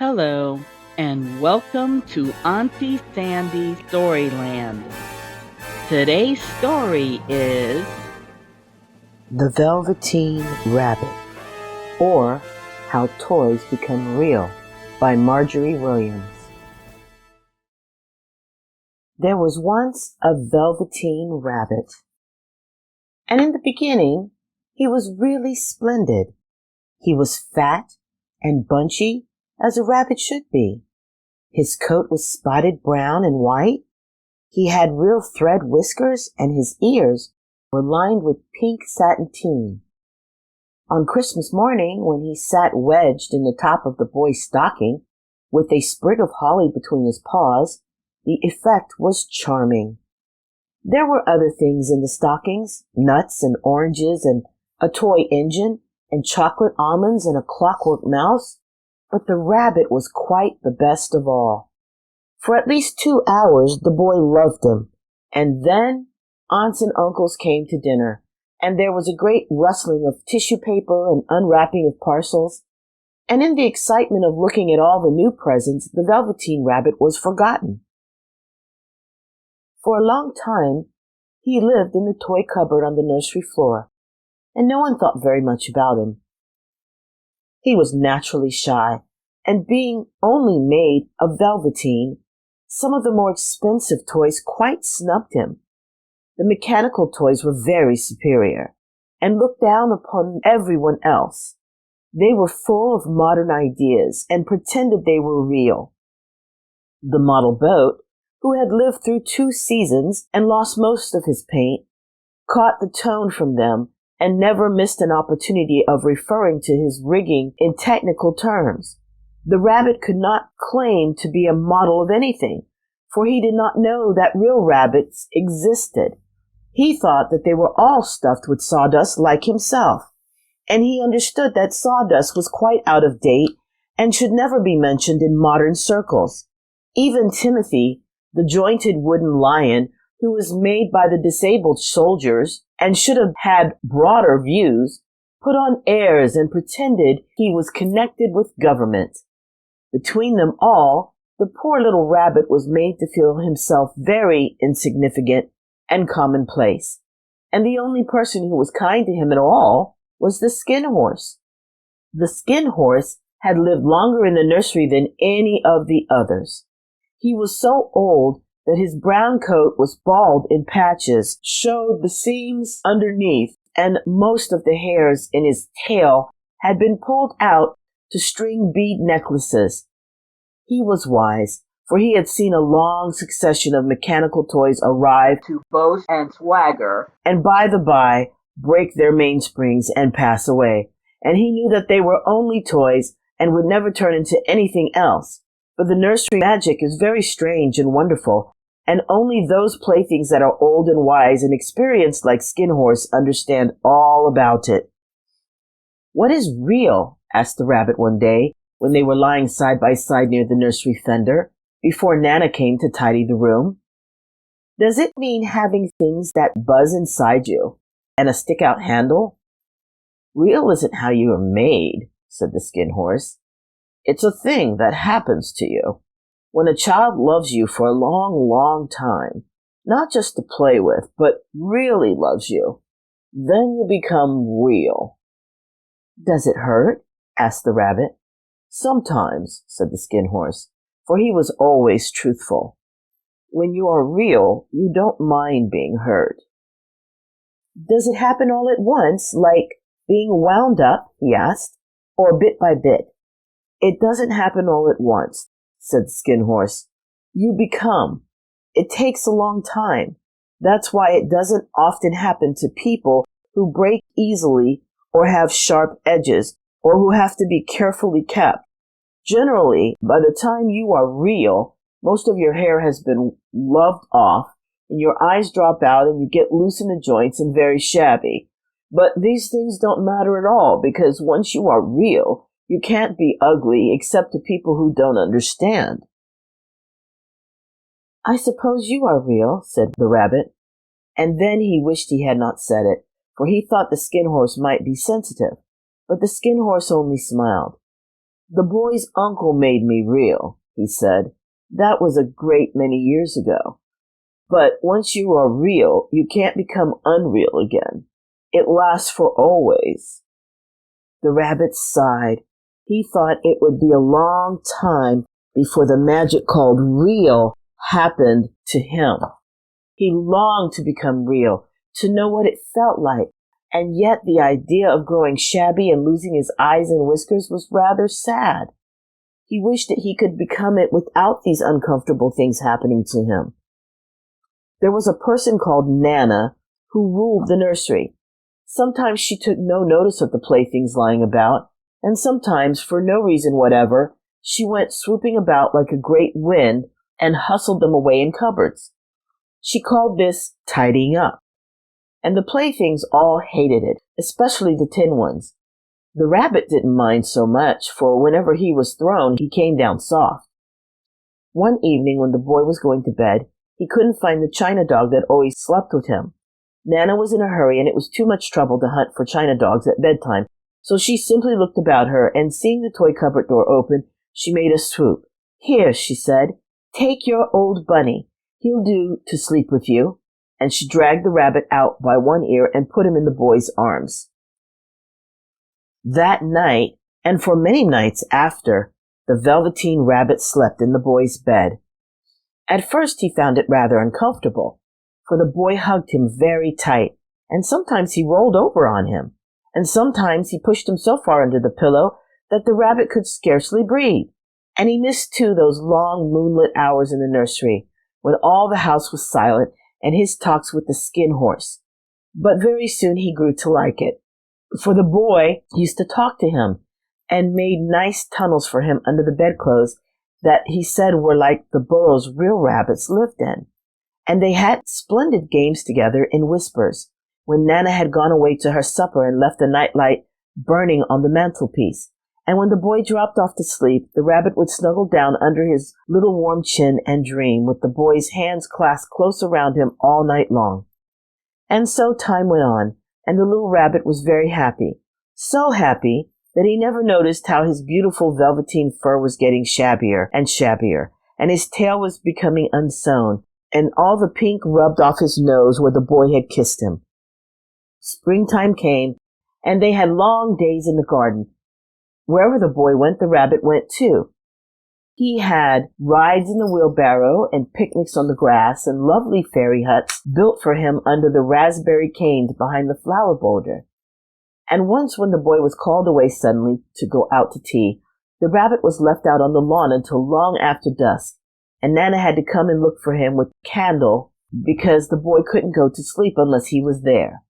Hello, and welcome to Auntie Sandy's Storyland. Today's story is The Velveteen Rabbit, or How Toys Become Real by Marjorie Williams. There was once a Velveteen Rabbit, and in the beginning he was really splendid. He was fat and bunchy as a rabbit should be. His coat was spotted brown and white. He had real thread whiskers, and his ears were lined with pink satin. On Christmas morning, when he sat wedged in the top of the boy's stocking, with a sprig of holly between his paws, the effect was charming. There were other things in the stockings, nuts and oranges and a toy engine and chocolate almonds and a clockwork mouse, but the rabbit was quite the best of all. For at least 2 hours the boy loved him, and then aunts and uncles came to dinner, and there was a great rustling of tissue paper and unwrapping of parcels, and in the excitement of looking at all the new presents, the Velveteen Rabbit was forgotten. For a long time he lived in the toy cupboard on the nursery floor, and no one thought very much about him. He was naturally shy, and being only made of velveteen, some of the more expensive toys quite snubbed him. The mechanical toys were very superior, and looked down upon everyone else. They were full of modern ideas, and pretended they were real. The model boat, who had lived through 2 seasons and lost most of his paint, caught the tone from them, and never missed an opportunity of referring to his rigging in technical terms. The rabbit could not claim to be a model of anything, for he did not know that real rabbits existed. He thought that they were all stuffed with sawdust like himself, and he understood that sawdust was quite out of date and should never be mentioned in modern circles. Even Timothy, the jointed wooden lion, who was made by the disabled soldiers and should have had broader views, put on airs and pretended he was connected with government. Between them all, the poor little rabbit was made to feel himself very insignificant and commonplace, and the only person who was kind to him at all was the Skin Horse. The Skin Horse had lived longer in the nursery than any of the others. He was so old that his brown coat was bald in patches, showed the seams underneath, and most of the hairs in his tail had been pulled out to string bead necklaces. He was wise, for he had seen a long succession of mechanical toys arrive to boast and swagger, and by the by break their mainsprings and pass away, and he knew that they were only toys and would never turn into anything else. For the nursery magic is very strange and wonderful, and only those playthings that are old and wise and experienced like Skin Horse understand all about it. "What is real?" asked the rabbit one day, when they were lying side by side near the nursery fender, before Nana came to tidy the room. "Does it mean having things that buzz inside you, and a stick-out handle?" "Real isn't how you are made," said the Skin Horse. "It's a thing that happens to you. When a child loves you for a long, long time, not just to play with, but really loves you, then you become real." "Does it hurt?" asked the rabbit. "Sometimes," said the Skin Horse, for he was always truthful. "When you are real, you don't mind being hurt." "Does it happen all at once, like being wound up?" he asked, "or bit by bit?" "It doesn't happen all at once," said the Skin Horse. "You become. It takes a long time. That's why it doesn't often happen to people who break easily or have sharp edges or who have to be carefully kept. Generally, by the time you are real, most of your hair has been loved off and your eyes drop out and you get loose in the joints and very shabby. But these things don't matter at all, because once you are real, you can't be ugly except to people who don't understand." "I suppose you are real," said the rabbit, and then he wished he had not said it, for he thought the Skin Horse might be sensitive, but the Skin Horse only smiled. "The boy's uncle made me real," he said. "That was a great many years ago. But once you are real, you can't become unreal again. It lasts for always." The rabbit sighed. He thought it would be a long time before the magic called real happened to him. He longed to become real, to know what it felt like, and yet the idea of growing shabby and losing his eyes and whiskers was rather sad. He wished that he could become it without these uncomfortable things happening to him. There was a person called Nana who ruled the nursery. Sometimes she took no notice of the playthings lying about, and sometimes, for no reason whatever, she went swooping about like a great wind and hustled them away in cupboards. She called this tidying up. And the playthings all hated it, especially the tin ones. The rabbit didn't mind so much, for whenever he was thrown, he came down soft. One evening when the boy was going to bed, he couldn't find the china dog that always slept with him. Nana was in a hurry, and it was too much trouble to hunt for china dogs at bedtime, so she simply looked about her, and seeing the toy cupboard door open, she made a swoop. "Here," she said, "take your old bunny. He'll do to sleep with you." And she dragged the rabbit out by one ear and put him in the boy's arms. That night, and for many nights after, the Velveteen Rabbit slept in the boy's bed. At first he found it rather uncomfortable, for the boy hugged him very tight, and sometimes he rolled over on him, and sometimes he pushed him so far under the pillow that the rabbit could scarcely breathe. And he missed, too, those long moonlit hours in the nursery, when all the house was silent, and his talks with the skin horse. But very soon he grew to like it, for the boy used to talk to him and made nice tunnels for him under the bedclothes that he said were like the burrows real rabbits lived in. And they had splendid games together in whispers, when Nana had gone away to her supper and left the nightlight burning on the mantelpiece. And when the boy dropped off to sleep, the rabbit would snuggle down under his little warm chin and dream, with the boy's hands clasped close around him all night long. And so time went on, and the little rabbit was very happy. So happy that he never noticed how his beautiful velveteen fur was getting shabbier and shabbier, and his tail was becoming unsewn, and all the pink rubbed off his nose where the boy had kissed him. Springtime came, and they had long days in the garden. Wherever the boy went, the rabbit went too. He had rides in the wheelbarrow and picnics on the grass and lovely fairy huts built for him under the raspberry canes behind the flower boulder. And once when the boy was called away suddenly to go out to tea, the rabbit was left out on the lawn until long after dusk, and Nana had to come and look for him with a candle because the boy couldn't go to sleep unless he was there.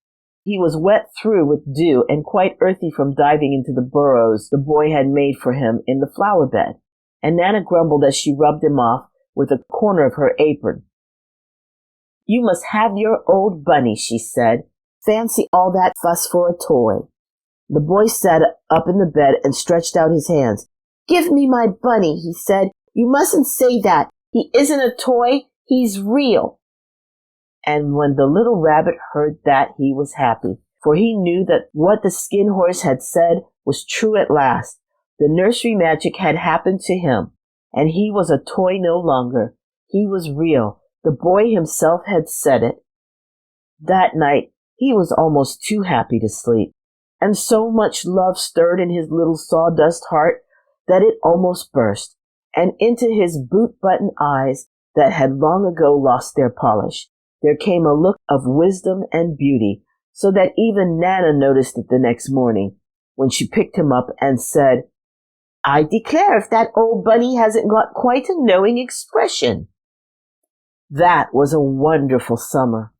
He was wet through with dew and quite earthy from diving into the burrows the boy had made for him in the flower bed, and Nana grumbled as she rubbed him off with a corner of her apron. "You must have your old bunny," she said. "Fancy all that fuss for a toy." The boy sat up in the bed and stretched out his hands. "Give me my bunny," he said. "You mustn't say that. He isn't a toy. He's real." And when the little rabbit heard that, he was happy, for he knew that what the skin horse had said was true at last. The nursery magic had happened to him, and he was a toy no longer. He was real. The boy himself had said it. That night, he was almost too happy to sleep, and so much love stirred in his little sawdust heart that it almost burst, and into his boot-button eyes that had long ago lost their polish, there came a look of wisdom and beauty, so that even Nana noticed it the next morning, when she picked him up and said, "I declare if that old bunny hasn't got quite a knowing expression." That was a wonderful summer.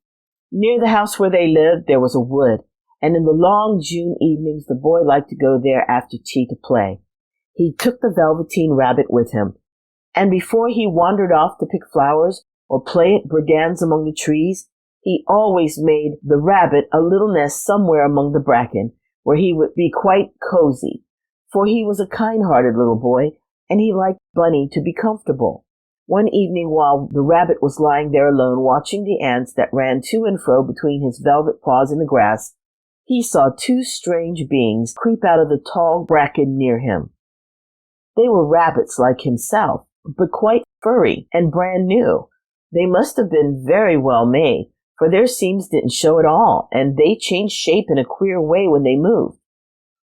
Near the house where they lived, there was a wood, and in the long June evenings the boy liked to go there after tea to play. He took the Velveteen Rabbit with him, and before he wandered off to pick flowers or play at brigands among the trees, he always made the rabbit a little nest somewhere among the bracken, where he would be quite cozy, for he was a kind-hearted little boy, and he liked Bunny to be comfortable. One evening, while the rabbit was lying there alone watching the ants that ran to and fro between his velvet paws in the grass, he saw two strange beings creep out of the tall bracken near him. They were rabbits like himself, but quite furry and brand new. They must have been very well made, for their seams didn't show at all, and they changed shape in a queer way when they moved.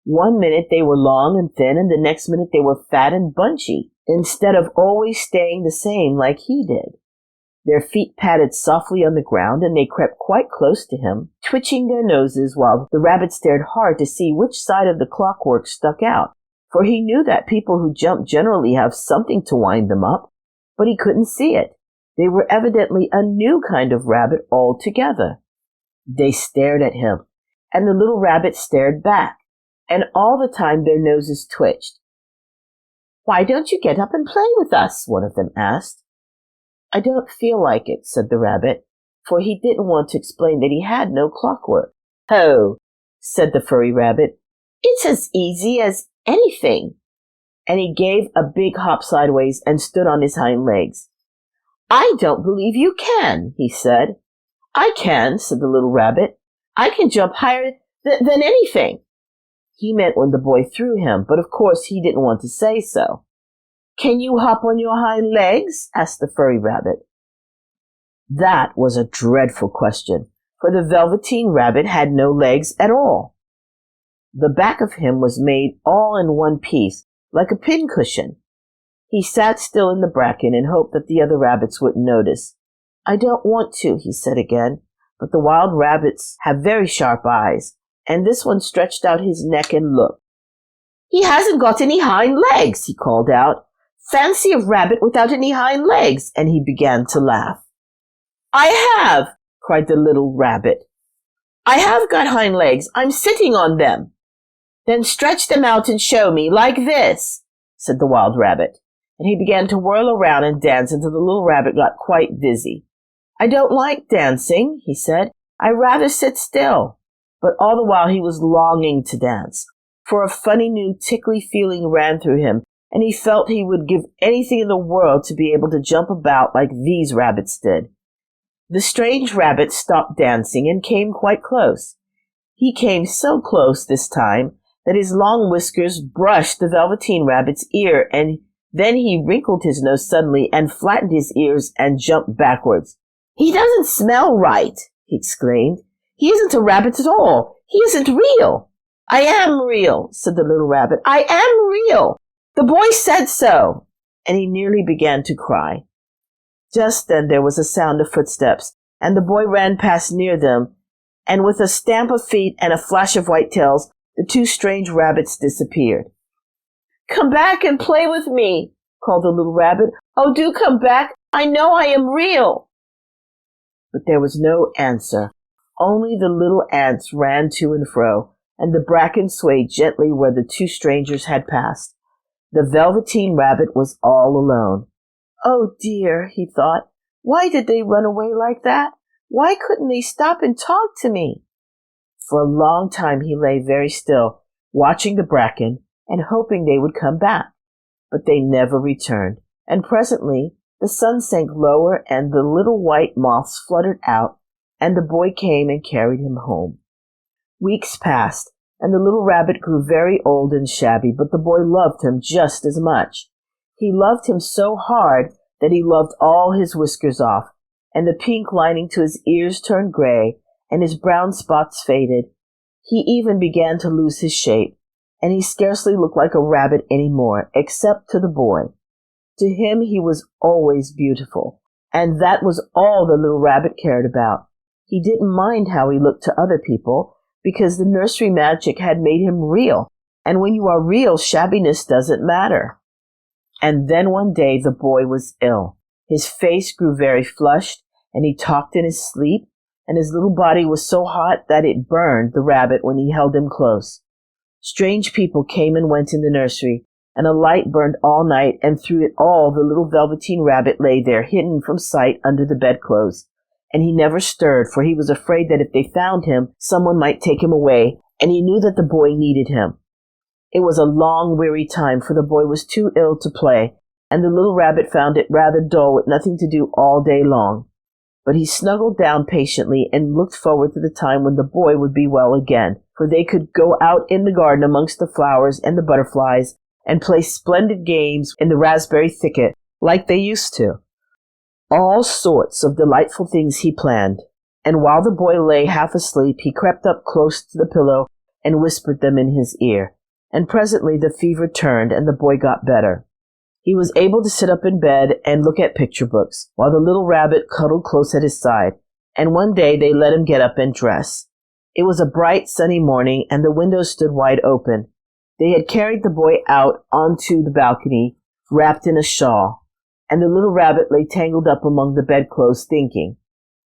One minute they were long and thin, and the next minute they were fat and bunchy, instead of always staying the same like he did. Their feet patted softly on the ground, and they crept quite close to him, twitching their noses while the rabbit stared hard to see which side of the clockwork stuck out, for he knew that people who jump generally have something to wind them up, but he couldn't see it. They were evidently a new kind of rabbit altogether. They stared at him, and the little rabbit stared back, and all the time their noses twitched. "Why don't you get up and play with us?" one of them asked. "I don't feel like it," said the rabbit, for he didn't want to explain that he had no clockwork. "Oh," said the furry rabbit, "it's as easy as anything." And he gave a big hop sideways and stood on his hind legs. "I don't believe you can," he said. "I can," said the little rabbit. "I can jump higher than anything." He meant when the boy threw him, but of course he didn't want to say so. "Can you hop on your hind legs?" asked the furry rabbit. That was a dreadful question, for the Velveteen Rabbit had no legs at all. The back of him was made all in one piece, like a pincushion. He sat still in the bracken and hoped that the other rabbits wouldn't notice. "I don't want to," he said again, but the wild rabbits have very sharp eyes, and this one stretched out his neck and looked. "He hasn't got any hind legs," he called out. "Fancy a rabbit without any hind legs," and he began to laugh. "I have," cried the little rabbit. "I have got hind legs. I'm sitting on them." "Then stretch them out and show me, like this," said the wild rabbit, and he began to whirl around and dance until the little rabbit got quite dizzy. "I don't like dancing," he said. "I rather sit still." But all the while he was longing to dance, for a funny new tickly feeling ran through him, and he felt he would give anything in the world to be able to jump about like these rabbits did. The strange rabbit stopped dancing and came quite close. He came so close this time that his long whiskers brushed the Velveteen Rabbit's ear, and then he wrinkled his nose suddenly and flattened his ears and jumped backwards. "He doesn't smell right," he exclaimed. "He isn't a rabbit at all. He isn't real." "I am real," said the little rabbit. "I am real. The boy said so." And he nearly began to cry. Just then there was a sound of footsteps, and the boy ran past near them, and with a stamp of feet and a flash of white tails, the two strange rabbits disappeared. "Come back and play with me," called the little rabbit. "Oh, do come back. I know I am real." But there was no answer. Only the little ants ran to and fro, and the bracken swayed gently where the two strangers had passed. The Velveteen Rabbit was all alone. "Oh dear," he thought, "why did they run away like that? Why couldn't they stop and talk to me?" For a long time he lay very still, watching the bracken and hoping they would come back. But they never returned, and presently the sun sank lower and the little white moths fluttered out, and the boy came and carried him home. Weeks passed, and the little rabbit grew very old and shabby, but the boy loved him just as much. He loved him so hard that he loved all his whiskers off, and the pink lining to his ears turned gray, and his brown spots faded. He even began to lose his shape, and he scarcely looked like a rabbit any more, except to the boy. To him he was always beautiful, and that was all the little rabbit cared about. He didn't mind how he looked to other people, because the nursery magic had made him real, and when you are real, shabbiness doesn't matter. And then one day the boy was ill. His face grew very flushed, and he talked in his sleep, and his little body was so hot that it burned the rabbit when he held him close. Strange people came and went in the nursery, and a light burned all night, and through it all the little Velveteen Rabbit lay there hidden from sight under the bedclothes. And he never stirred, for he was afraid that if they found him, someone might take him away, and he knew that the boy needed him. It was a long, weary time, for the boy was too ill to play, and the little rabbit found it rather dull with nothing to do all day long. But he snuggled down patiently and looked forward to the time when the boy would be well again, for they could go out in the garden amongst the flowers and the butterflies, and play splendid games in the raspberry thicket like they used to. All sorts of delightful things he planned, and while the boy lay half asleep, he crept up close to the pillow and whispered them in his ear, and presently the fever turned and the boy got better. He was able to sit up in bed and look at picture books, while the little rabbit cuddled close at his side, and one day they let him get up and dress. It was a bright sunny morning, and the windows stood wide open. They had carried the boy out onto the balcony, wrapped in a shawl, and the little rabbit lay tangled up among the bedclothes thinking.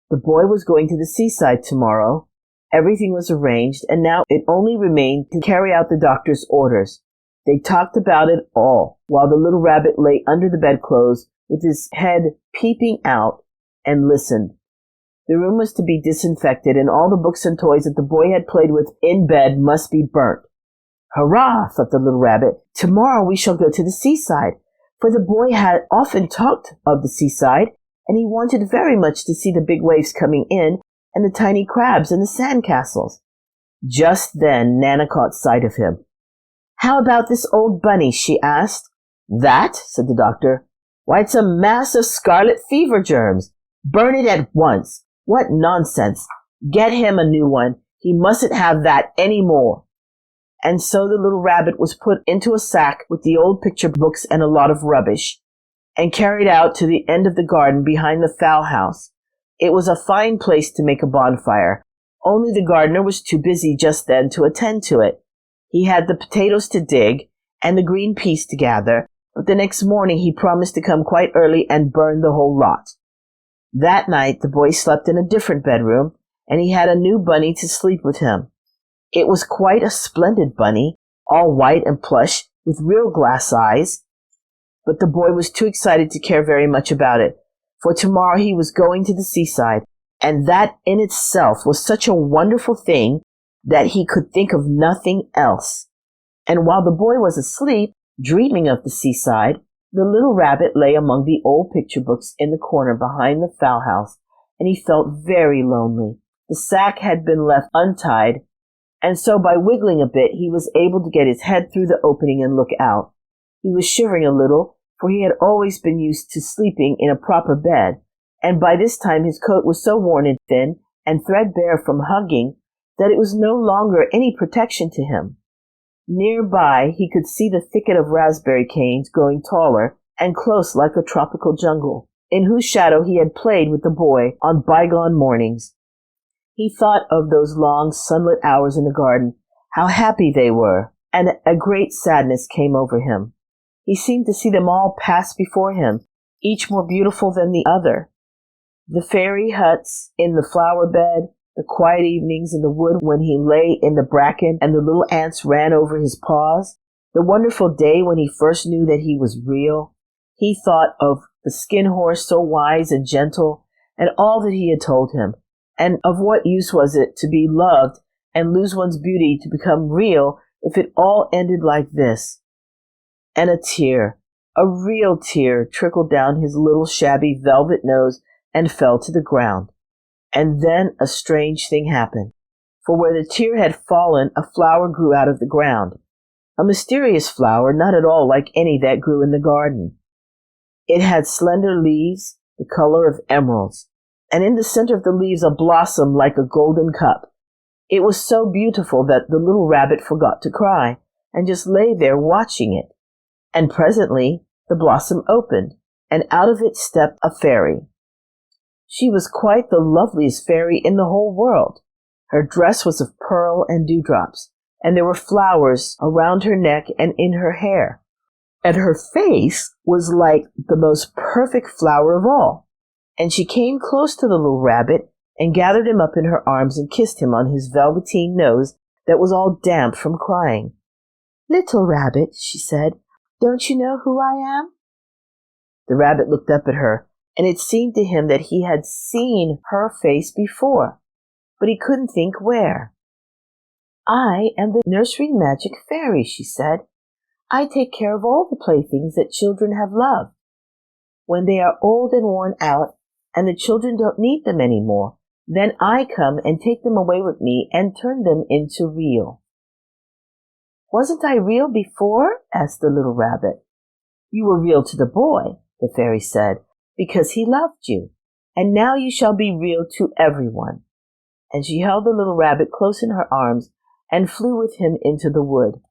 The boy was going to the seaside tomorrow. Everything was arranged, and now it only remained to carry out the doctor's orders. They talked about it all, while the little rabbit lay under the bedclothes with his head peeping out and listened. The room was to be disinfected, and all the books and toys that the boy had played with in bed must be burnt. Hurrah, thought the little rabbit. Tomorrow we shall go to the seaside, for the boy had often talked of the seaside, and he wanted very much to see the big waves coming in and the tiny crabs and the sand castles. Just then Nana caught sight of him. How about this old bunny? She asked. That, said the doctor. Why, it's a mass of scarlet fever germs. Burn it at once. What nonsense. Get him a new one. He mustn't have that any more. And so the little rabbit was put into a sack with the old picture books and a lot of rubbish, and carried out to the end of the garden behind the fowl house. It was a fine place to make a bonfire, only the gardener was too busy just then to attend to it. He had the potatoes to dig and the green peas to gather, but the next morning he promised to come quite early and burn the whole lot. That night the boy slept in a different bedroom, and he had a new bunny to sleep with him. It was quite a splendid bunny, all white and plush, with real glass eyes. But the boy was too excited to care very much about it, for tomorrow he was going to the seaside, and that in itself was such a wonderful thing that he could think of nothing else. And while the boy was asleep, dreaming of the seaside, the little rabbit lay among the old picture books in the corner behind the fowl house, and he felt very lonely. The sack had been left untied, and so by wiggling a bit he was able to get his head through the opening and look out. He was shivering a little, for he had always been used to sleeping in a proper bed, and by this time his coat was so worn and thin and threadbare from hugging that it was no longer any protection to him. Nearby he could see the thicket of raspberry canes growing taller and close like a tropical jungle, in whose shadow he had played with the boy on bygone mornings. He thought of those long sunlit hours in the garden, how happy they were, and a great sadness came over him. He seemed to see them all pass before him, each more beautiful than the other. The fairy huts in the flower bed, the quiet evenings in the wood when he lay in the bracken and the little ants ran over his paws, the wonderful day when he first knew that he was real. He thought of the skin horse so wise and gentle, and all that he had told him, and of what use was it to be loved and lose one's beauty to become real if it all ended like this. And a tear, a real tear, trickled down his little shabby velvet nose and fell to the ground. And then a strange thing happened, for where the tear had fallen, a flower grew out of the ground, a mysterious flower not at all like any that grew in the garden. It had slender leaves, the color of emeralds, and in the center of the leaves a blossom like a golden cup. It was so beautiful that the little rabbit forgot to cry, and just lay there watching it. And presently the blossom opened, and out of it stepped a fairy. She was quite the loveliest fairy in the whole world. Her dress was of pearl and dewdrops, and there were flowers around her neck and in her hair. And her face was like the most perfect flower of all. And she came close to the little rabbit and gathered him up in her arms and kissed him on his velveteen nose that was all damp from crying. "Little rabbit," she said, "don't you know who I am?" The rabbit looked up at her, and it seemed to him that he had seen her face before, but he couldn't think where. "I am the nursery magic fairy," she said. "I take care of all the playthings that children have loved. When they are old and worn out, and the children don't need them any more, then I come and take them away with me and turn them into real." "Wasn't I real before?" asked the little rabbit. "You were real to the boy," the fairy said, "because he loved you. And now you shall be real to everyone." And she held the little rabbit close in her arms and flew with him into the wood.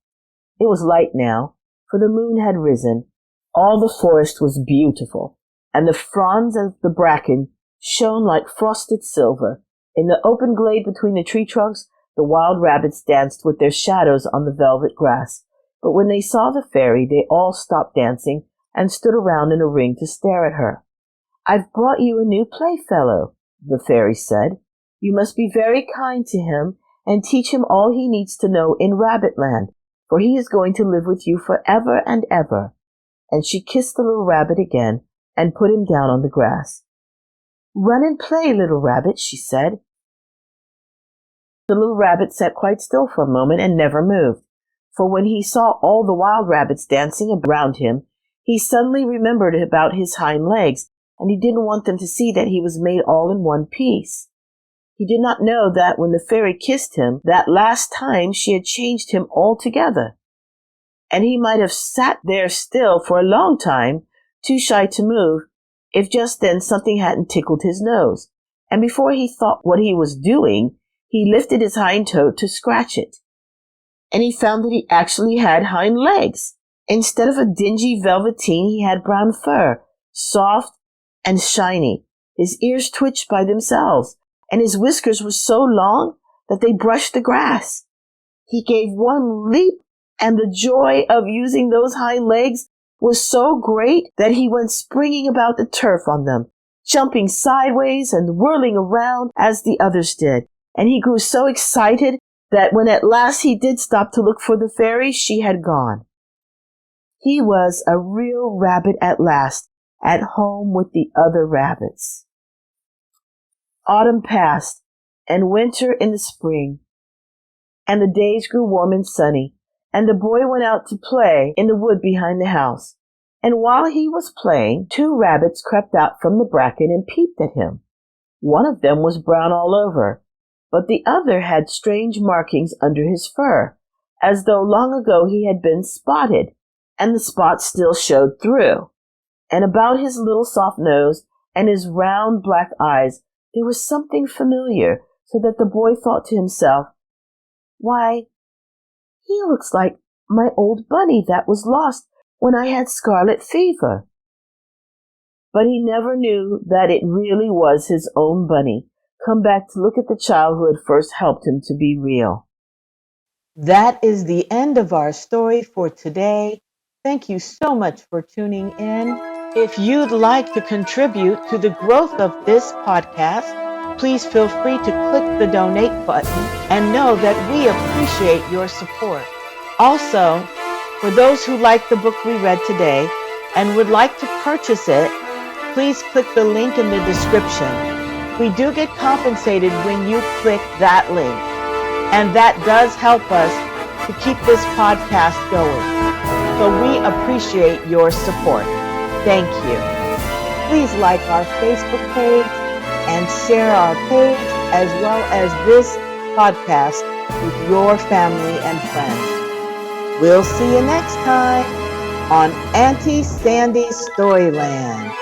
It was light now, for the moon had risen. All the forest was beautiful, and the fronds of the bracken shone like frosted silver. In the open glade between the tree trunks, the wild rabbits danced with their shadows on the velvet grass. But when they saw the fairy, they all stopped dancing and stood around in a ring to stare at her. "I've brought you a new playfellow," the fairy said. "You must be very kind to him and teach him all he needs to know in Rabbitland, for he is going to live with you forever and ever." And she kissed the little rabbit again and put him down on the grass. "Run and play, little rabbit," she said. The little rabbit sat quite still for a moment and never moved, for when he saw all the wild rabbits dancing around him, he suddenly remembered about his hind legs, and he didn't want them to see that he was made all in one piece. He did not know that when the fairy kissed him that last time she had changed him altogether, and he might have sat there still for a long time, too shy to move, if just then something hadn't tickled his nose, and before he thought what he was doing, he lifted his hind toe to scratch it, and he found that he actually had hind legs. Instead of a dingy velveteen, he had brown fur, soft and shiny. His ears twitched by themselves, and his whiskers were so long that they brushed the grass. He gave one leap, and the joy of using those hind legs was so great that he went springing about the turf on them, jumping sideways and whirling around as the others did. And he grew so excited that when at last he did stop to look for the fairy, she had gone. He was a real rabbit at last, at home with the other rabbits. Autumn passed, and winter in the spring, and the days grew warm and sunny, and the boy went out to play in the wood behind the house. And while he was playing, two rabbits crept out from the bracken and peeped at him. One of them was brown all over, but the other had strange markings under his fur, as though long ago he had been spotted, and the spots still showed through. And about his little soft nose and his round black eyes there was something familiar, so that the boy thought to himself, "Why, he looks like my old bunny that was lost when I had scarlet fever." But he never knew that it really was his own bunny, come back to look at the child who had first helped him to be real. That is the end of our story for today. Thank you so much for tuning in. If you'd like to contribute to the growth of this podcast, please feel free to click the donate button and know that we appreciate your support. Also, for those who like the book we read today and would like to purchase it, please click the link in the description. We do get compensated when you click that link, and that does help us to keep this podcast going. So we appreciate your support. Thank you. Please like our Facebook page and share our page as well as this podcast with your family and friends. We'll see you next time on Auntie Sandy's Storyland.